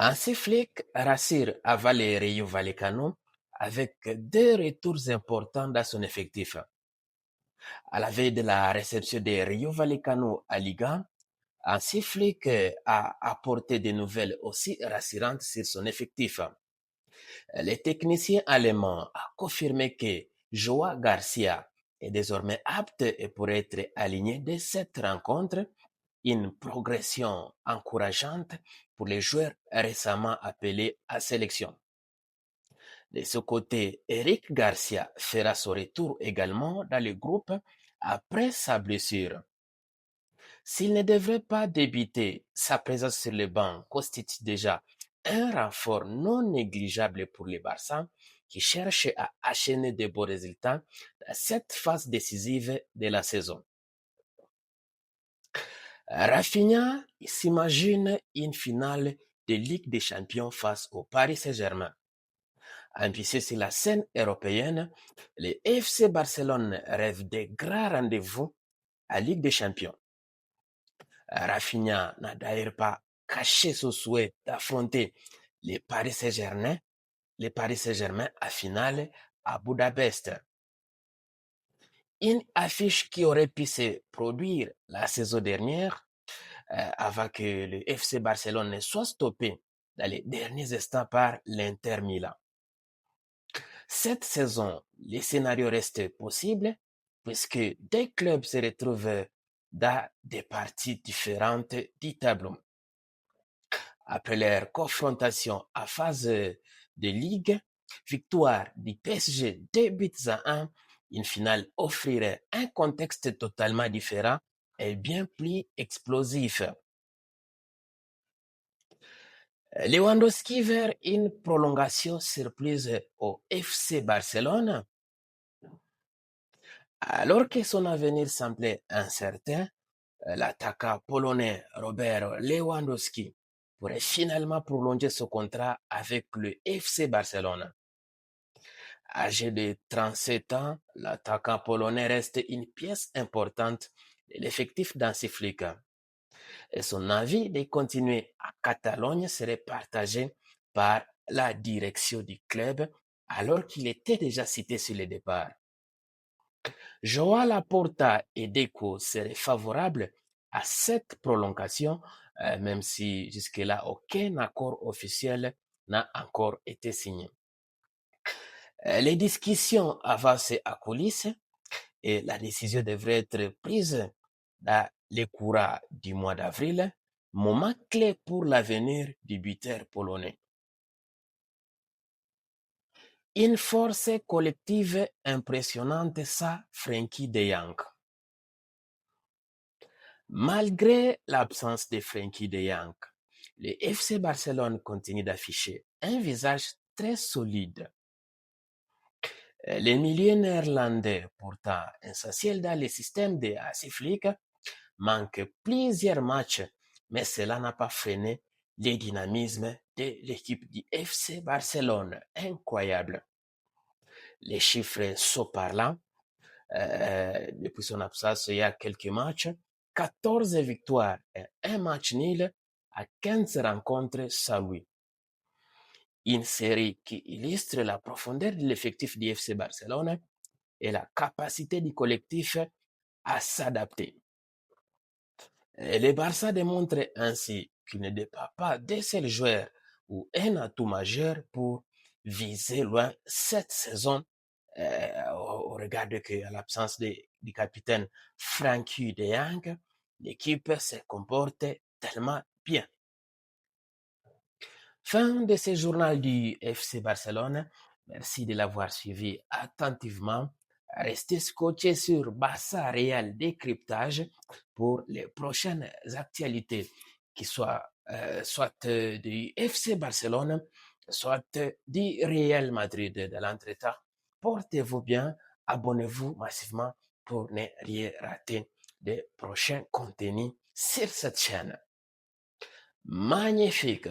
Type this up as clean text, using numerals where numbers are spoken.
Hansi Flick rassure Valerio Vallecano avec deux retours importants dans son effectif. À la veille de la réception de Rio Vallecano à Liga, Hansi Flick a apporté des nouvelles aussi rassurantes sur son effectif. Le technicien allemand a confirmé que Joao Garcia est désormais apte et pourrait être aligné dès cette rencontre, une progression encourageante pour les joueurs récemment appelés à sélection. De ce côté, Eric Garcia fera son retour également dans le groupe après sa blessure. S'il ne devrait pas débuter, sa présence sur le banc constitue déjà un renfort non négligeable pour les Barça qui cherchent à enchaîner de beaux résultats dans cette phase décisive de la saison. Rafinha s'imagine une finale de Ligue des Champions face au Paris Saint-Germain. Ambitieux sur la scène européenne, le FC Barcelone rêve de grands rendez-vous à Ligue des Champions. Rafinha n'a d'ailleurs pas caché son souhait d'affronter les Paris Saint-Germain, à finale à Budapest. Une affiche qui aurait pu se produire la saison dernière avant que le FC Barcelone ne soit stoppé dans les derniers instants par l'Inter Milan. Cette saison, les scénarios restent possibles puisque deux clubs se retrouvent dans des parties différentes du tableau. Après leur confrontation en phase de Ligue, victoire du PSG 2-1, une finale offrirait un contexte totalement différent et bien plus explosif. Lewandowski vers une prolongation surprise au FC Barcelone. Alors que son avenir semblait incertain, l'attaquant polonais Robert Lewandowski pourrait finalement prolonger son contrat avec le FC Barcelone. Âgé de 37 ans, l'attaquant polonais reste une pièce importante de l'effectif d'Hansi Flick. Et son envie de continuer à Catalogne serait partagé par la direction du club alors qu'il était déjà cité sur le départ. Joao Laporta et Deco seraient favorables à cette prolongation, même si jusque-là aucun accord officiel n'a encore été signé. Les discussions avancent à coulisses et la décision devrait être prise dans les courants du mois d'avril, moment clé pour l'avenir du buteur polonais. Une force collective impressionnante, ça, Frenkie de Jong. Malgré l'absence de Frenkie de Jong, le FC Barcelone continue d'afficher un visage très solide. Les milieux néerlandais, pourtant essentiels dans le système de Hansi Flick, manquent plusieurs matchs, mais cela n'a pas freiné le dynamisme de l'équipe du FC Barcelone. Incroyable. Les chiffres sont parlants. Depuis son absence il y a quelques matchs, 14 victoires et un match nul à 15 rencontres saluées. Une série qui illustre la profondeur de l'effectif du FC Barcelone et la capacité du collectif à s'adapter. Le Barça démontre ainsi qu'il ne dépend pas d'un seul joueur ou un atout majeur pour viser loin cette saison au regard que, à l'absence du capitaine Frenkie de Jong, l'équipe se comporte tellement bien. Fin de ce journal du FC Barcelone. Merci de l'avoir suivi attentivement. Restez scotchés sur Barça Real Décryptage pour les prochaines actualités qui soient soit du FC Barcelone, soit du Real Madrid de l'entretemps. Portez-vous bien, abonnez-vous massivement pour ne rien rater des prochains contenus sur cette chaîne. Magnifique!